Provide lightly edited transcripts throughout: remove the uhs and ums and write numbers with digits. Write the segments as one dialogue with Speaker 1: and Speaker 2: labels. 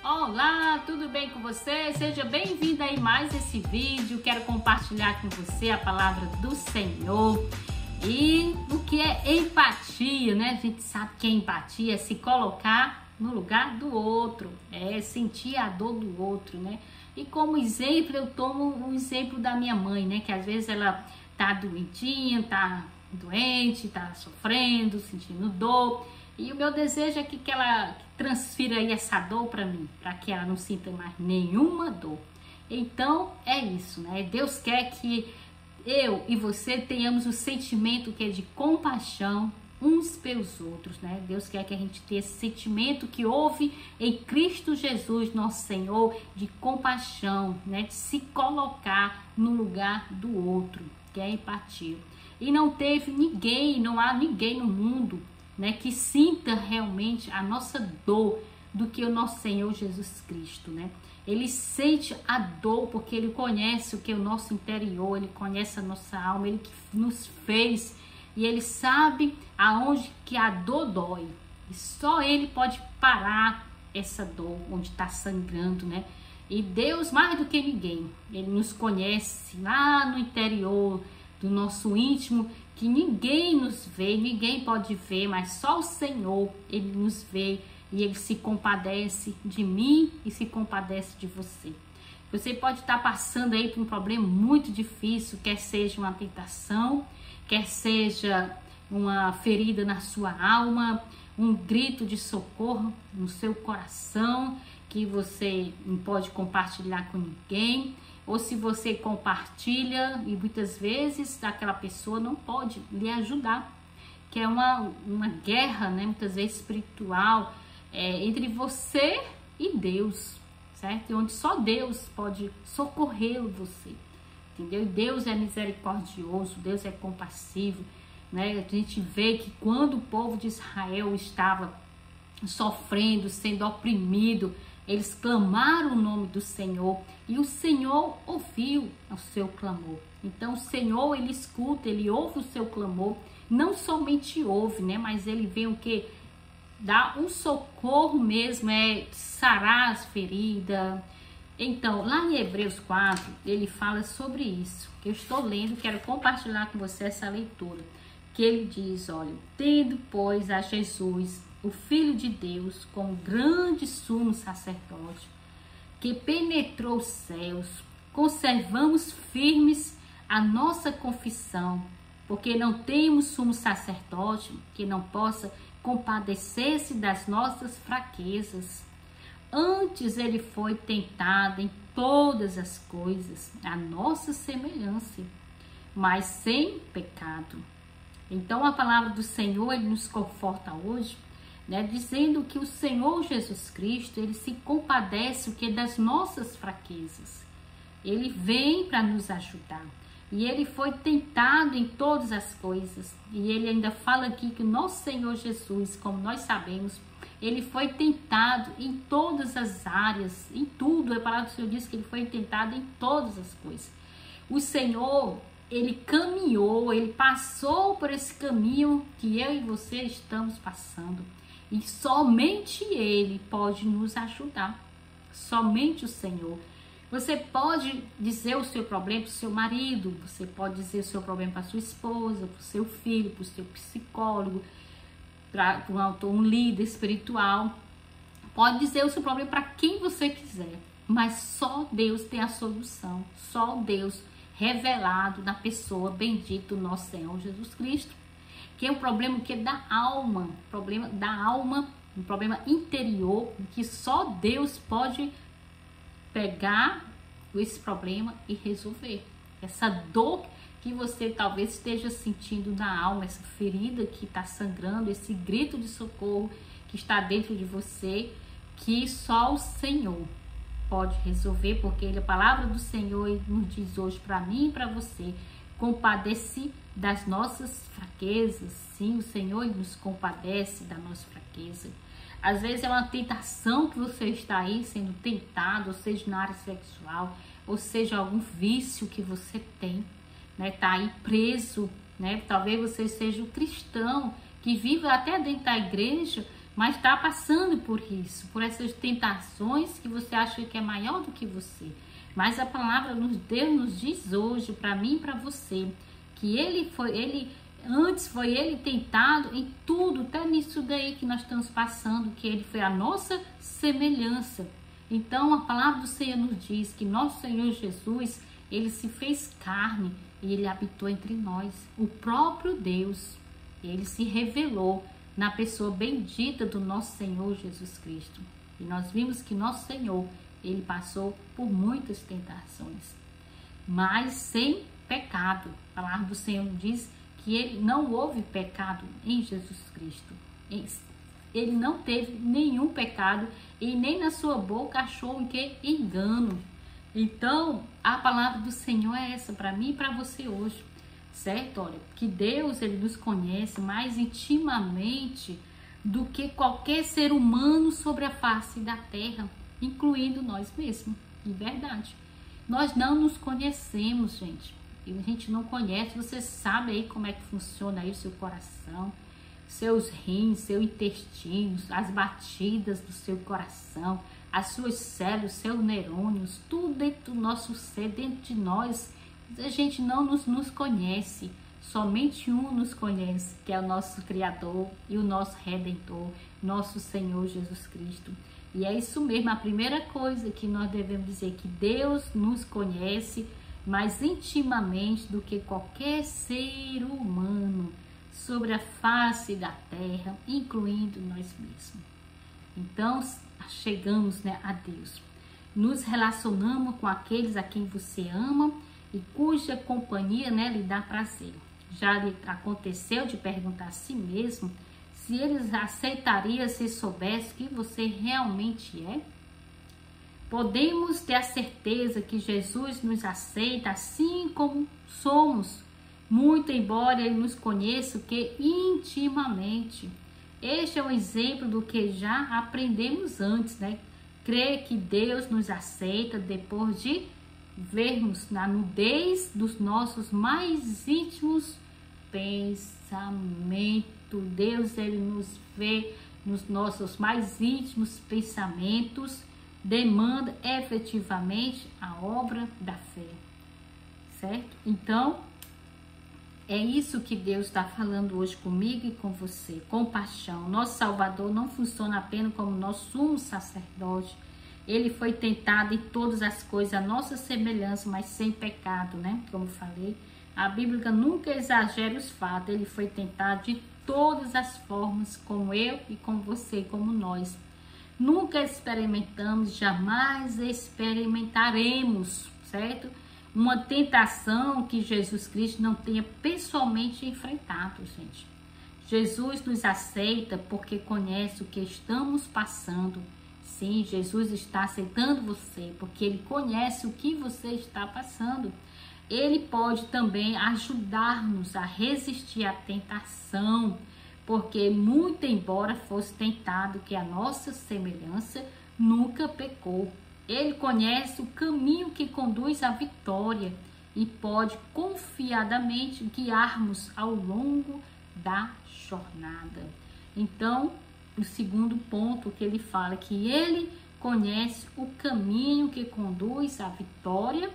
Speaker 1: Olá, tudo bem com você? Seja bem-vindo aí mais esse vídeo. Quero compartilhar com você a palavra do Senhor e o que é empatia, né? A gente sabe que a empatia é se colocar no lugar do outro, é sentir a dor do outro, né? E como exemplo, eu tomo o exemplo da minha mãe, né? Que às vezes ela tá doentinha, tá doente, tá sofrendo, sentindo dor. E o meu desejo é que ela transfira aí essa dor para mim, para que ela não sinta mais nenhuma dor. Então, é isso, né? Deus quer que eu e você tenhamos o sentimento que é de compaixão uns pelos outros, né? Deus quer que a gente tenha esse sentimento que houve em Cristo Jesus, nosso Senhor, de compaixão, né? De se colocar no lugar do outro, que é a empatia. E não teve ninguém, não há ninguém no mundo, né, que sinta realmente a nossa dor do que o nosso Senhor Jesus Cristo, né? Ele sente a dor porque ele conhece o que é o nosso interior, ele conhece a nossa alma, ele que nos fez e ele sabe aonde que a dor dói. E só ele pode parar essa dor onde está sangrando, né? E Deus, mais do que ninguém, ele nos conhece lá no interior do nosso íntimo, que ninguém nos vê, ninguém pode ver, mas só o Senhor, ele nos vê e ele se compadece de mim e se compadece de você. Você pode estar passando aí por um problema muito difícil, quer seja uma tentação, quer seja uma ferida na sua alma, um grito de socorro no seu coração, que você não pode compartilhar com ninguém, ou se você compartilha e muitas vezes aquela pessoa não pode lhe ajudar, que é uma guerra, né, muitas vezes espiritual, entre você e Deus, certo? E onde só Deus pode socorrer você, entendeu? Deus é misericordioso, Deus é compassivo, né? A gente vê que quando o povo de Israel estava sofrendo, sendo oprimido, eles clamaram o nome do Senhor e o Senhor ouviu o seu clamor. Então o Senhor, ele escuta, ele ouve o seu clamor, não somente ouve, né? Mas ele vem o que? Dá um socorro mesmo, sarar as feridas. Então, lá em Hebreus 4, ele fala sobre isso, que eu estou lendo, quero compartilhar com você essa leitura, que ele diz, olha, tendo, pois, a Jesus, o Filho de Deus, como grande sumo sacerdote, que penetrou os céus, conservamos firmes a nossa confissão, porque não temos sumo sacerdote que não possa compadecer-se das nossas fraquezas. Antes ele foi tentado em todas as coisas, a nossa semelhança, mas sem pecado. Então a palavra do Senhor, ele nos conforta hoje, né, dizendo que o Senhor Jesus Cristo, ele se compadece o que das nossas fraquezas. Ele vem para nos ajudar. E ele foi tentado em todas as coisas. E ele ainda fala aqui que o nosso Senhor Jesus, como nós sabemos, ele foi tentado em todas as áreas, em tudo. A palavra do Senhor diz que ele foi tentado em todas as coisas. O Senhor, ele caminhou, ele passou por esse caminho que eu e você estamos passando. E somente ele pode nos ajudar. Somente o Senhor. Você pode dizer o seu problema para o seu marido, você pode dizer o seu problema para a sua esposa, para o seu filho, para o seu psicólogo, para um líder espiritual. Pode dizer o seu problema para quem você quiser, mas só Deus tem a solução. Só Deus revelado na pessoa bendita do nosso Senhor Jesus Cristo. Que é um problema que é da alma, problema da alma, um problema interior, que só Deus pode pegar esse problema e resolver. Essa dor que você talvez esteja sentindo na alma, essa ferida que está sangrando, esse grito de socorro que está dentro de você, que só o Senhor pode resolver, porque a palavra do Senhor nos diz hoje para mim e para você, compadece das nossas fraquezas. Sim, o Senhor nos compadece da nossa fraqueza. Às vezes é uma tentação que você está aí sendo tentado, ou seja na área sexual, ou seja algum vício que você tem, né? Tá aí preso, né? Talvez você seja um cristão que vive até dentro da igreja, mas está passando por isso, por essas tentações que você acha que é maior do que você. Mas a palavra Deus nos diz hoje, para mim e para você, que antes foi ele tentado em tudo, até nisso daí que nós estamos passando, que ele foi a nossa semelhança. Então a palavra do Senhor nos diz que nosso Senhor Jesus, ele se fez carne e ele habitou entre nós. O próprio Deus, ele se revelou na pessoa bendita do nosso Senhor Jesus Cristo. E nós vimos que nosso Senhor, ele passou por muitas tentações, mas sem pecado. A palavra do Senhor diz que não houve pecado em Jesus Cristo. Ele não teve nenhum pecado e nem na sua boca achou em que engano. Então, a palavra do Senhor é essa para mim e para você hoje, certo? Olha, que Deus, ele nos conhece mais intimamente do que qualquer ser humano sobre a face da terra, incluindo nós mesmos, de verdade. Nós não nos conhecemos, gente. A gente não conhece, você sabe aí como é que funciona aí o seu coração, seus rins, seu intestino, as batidas do seu coração, as suas células, seus neurônios, tudo dentro do nosso ser, dentro de nós. A gente não nos conhece, somente um nos conhece, que é o nosso Criador e o nosso Redentor, nosso Senhor Jesus Cristo. E é isso mesmo, a primeira coisa que nós devemos dizer, que Deus nos conhece mais intimamente do que qualquer ser humano sobre a face da terra, incluindo nós mesmos. Então, chegamos, né, a Deus. Nos relacionamos com aqueles a quem você ama e cuja companhia, né, lhe dá prazer. Já lhe aconteceu de perguntar a si mesmo se eles aceitariam se soubesse que você realmente é? Podemos ter a certeza que Jesus nos aceita assim como somos, muito embora ele nos conheça que intimamente. Este é um exemplo do que já aprendemos antes, né? Crer que Deus nos aceita depois de vermos na nudez dos nossos mais íntimos pensamentos. Deus, ele nos vê nos nossos mais íntimos pensamentos, demanda efetivamente a obra da fé, certo? Então, é isso que Deus está falando hoje comigo e com você. Compaixão. Nosso Salvador não funciona apenas como nosso sumo sacerdote. Ele foi tentado em todas as coisas, a nossa semelhança, mas sem pecado, né? Como falei, a Bíblia nunca exagera os fatos. Ele foi tentado de todas as formas, como eu e como você, como nós. Nunca experimentamos, jamais experimentaremos, certo? Uma tentação que Jesus Cristo não tenha pessoalmente enfrentado, gente. Jesus nos aceita porque conhece o que estamos passando. Sim, Jesus está aceitando você porque ele conhece o que você está passando. Ele pode também ajudar-nos a resistir à tentação, porque muito embora fosse tentado que a nossa semelhança, nunca pecou. Ele conhece o caminho que conduz à vitória e pode confiadamente guiar-nos ao longo da jornada. Então, o segundo ponto que ele fala é que ele conhece o caminho que conduz à vitória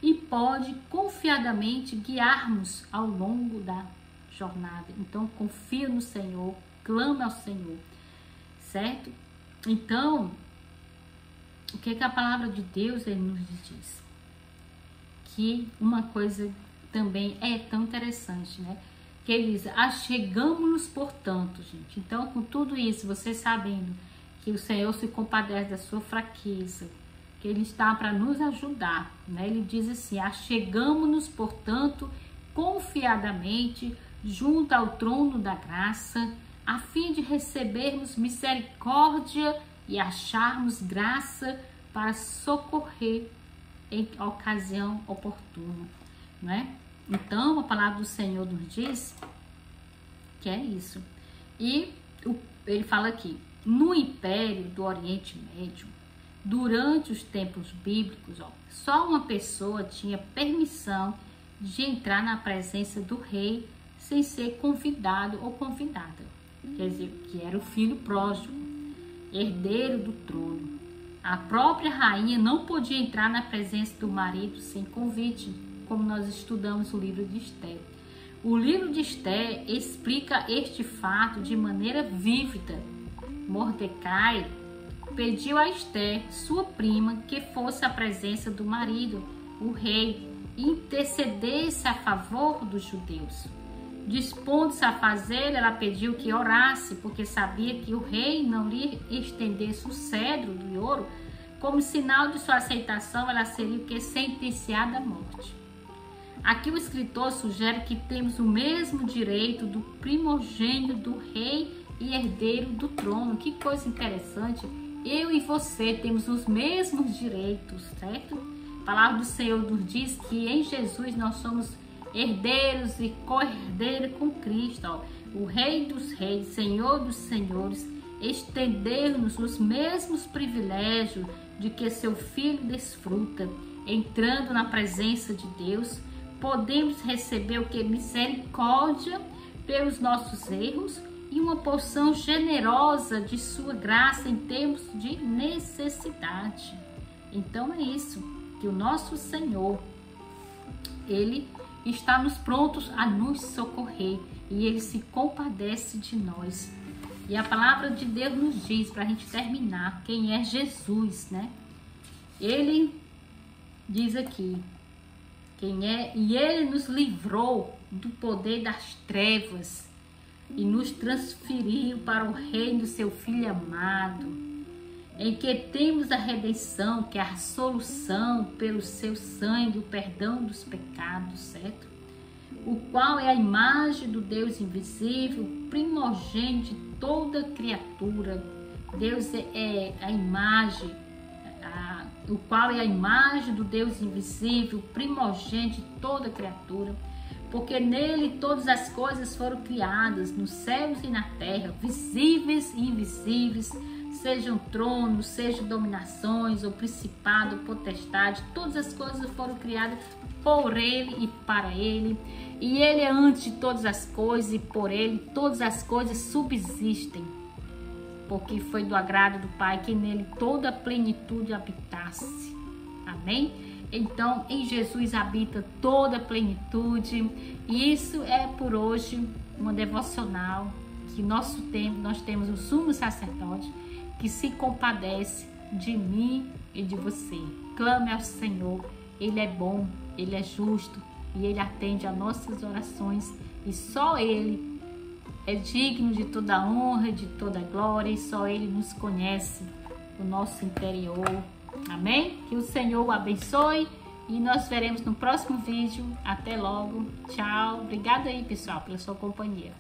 Speaker 1: e pode confiadamente guiar-nos ao longo da jornada. Então, confia no Senhor, clama ao Senhor, certo? Então, o que a palavra de Deus ele nos diz? Que uma coisa também é tão interessante, né? Que ele diz, achegamos-nos, portanto, gente. Então, com tudo isso, você sabendo que o Senhor se compadece da sua fraqueza, que ele está para nos ajudar, né? Ele diz assim, achegamos-nos, portanto, confiadamente, junto ao trono da graça, a fim de recebermos misericórdia e acharmos graça para socorrer em ocasião oportuna, né? Então, a palavra do Senhor nos diz que é isso. E ele fala aqui, no Império do Oriente Médio, durante os tempos bíblicos, só uma pessoa tinha permissão de entrar na presença do rei sem ser convidado ou convidada. quer dizer, que era o filho pródigo, herdeiro do trono. A própria rainha não podia entrar na presença do marido sem convite, como nós estudamos o livro de Esther. O livro de Esther explica este fato de maneira vívida. Mordecai pediu a Esther, sua prima, que fosse à presença do marido, o rei, e intercedesse a favor dos judeus. Dispondo-se a fazer, ela pediu que orasse, porque sabia que o rei não lhe estendesse o cedro de ouro. Como sinal de sua aceitação, ela seria o que? Sentenciada à morte. Aqui o escritor sugere que temos o mesmo direito do primogênito do rei e herdeiro do trono. Que coisa interessante! Eu e você temos os mesmos direitos, certo? A palavra do Senhor nos diz que em Jesus nós somos herdeiros e co-herdeiros com Cristo. Ó. O Rei dos Reis, Senhor dos Senhores, estender-nos os mesmos privilégios de que seu Filho desfruta. Entrando na presença de Deus, podemos receber o que? Misericórdia pelos nossos erros e uma porção generosa de sua graça em tempos de necessidade. Então é isso, que o nosso Senhor, Ele está nos prontos a nos socorrer e Ele se compadece de nós. E a palavra de Deus nos diz, para a gente terminar, quem é Jesus, né? Ele diz aqui, quem é, e Ele nos livrou do poder das trevas e nos transferiu para o reino do seu Filho amado, em que temos a redenção, que é a solução pelo seu sangue, o perdão dos pecados, certo? O qual é a imagem do Deus invisível, primogênito de toda criatura. Deus é a imagem, o qual é a imagem do Deus invisível, primogênito de toda criatura, porque nele todas as coisas foram criadas, nos céus e na terra, visíveis e invisíveis, sejam tronos, sejam dominações, ou principado, potestade, todas as coisas foram criadas por Ele e para Ele. E Ele é antes de todas as coisas, e por Ele todas as coisas subsistem. Porque foi do agrado do Pai que nele toda a plenitude habitasse. Amém? Então, em Jesus habita toda a plenitude. E isso é por hoje uma devocional que nós temos o sumo sacerdote que se compadece de mim e de você. Clame ao Senhor, Ele é bom, Ele é justo e Ele atende a nossas orações, e só Ele é digno de toda a honra, de toda a glória, e só Ele nos conhece o nosso interior. Amém? Que o Senhor o abençoe e nós veremos no próximo vídeo. Até logo. Tchau. Obrigada aí, pessoal, pela sua companhia.